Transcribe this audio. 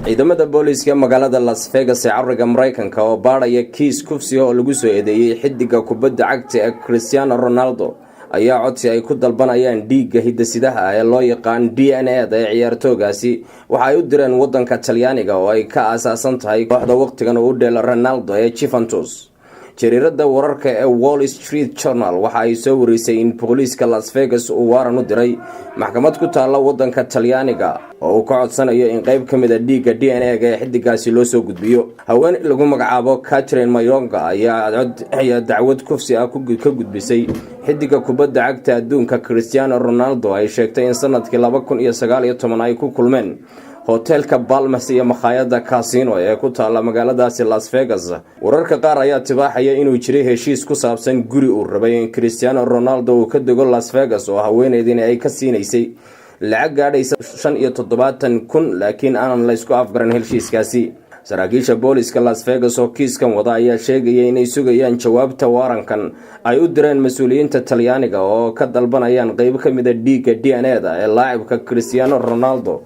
ciidamada booliiska magaalada Las Vegas ee cariga Mareykanka oo baadhaya kiis kufsi oo lagu soo eedeeyay xidiga kubadda cagta ee Cristiano Ronaldo ayaa codsi ay ku dalbanayaan dhiigga hidda-sidaha ee loo yaqaan DNA-da ee ciyaartooygaasi waxa ay u direen wadanka Talyaaniga oo ay ka aasaasan tahay kooxda waqtigan u dheel Ronaldo ee Juventus. jariirada wararka ee Wall Street Journal waxa ay soo warisay in booliiska Las Vegas uu waaran u diray maxkamad ku taala wadanka Talyaaniga oo uu ka codsanayo in qayb ka mid ah dhiigga DNA-ga ee xidigaasi loo soo gudbiyo. haween lagu magacaabo Catherine Mayonga ayaa dacwad kufsi ah ka gudbisay xidiga kubadda cagta adduunka Cristiano Ronaldo ay sheegtay in sanadkii 2019 ay ku kulmeen hotelka Palmas iyo makhaayada Casino ee ku taala magaaladaasi Las Vegas. wararka qaar ayaa tibaaxaya inuu jiray heshiis ku saabsan guri uu rabay in Cristiano Ronaldo uu ka dego Las Vegas oo haweeneydina ay ka siinaysay lacag gaadhaysa 75,000 laakiin aan la isku afgaran heshiiskaasi. saraakiisha booliiska Las Vegas oo kiiskan wada ayaa sheegaya inay sugayaan jawaabta waarankan ay u direen mas'uuliyiinta Talyaaniga oo ka dalbanayaan qayb ka mid ah dhiigga DNA-da ee laacibka Cristiano Ronaldo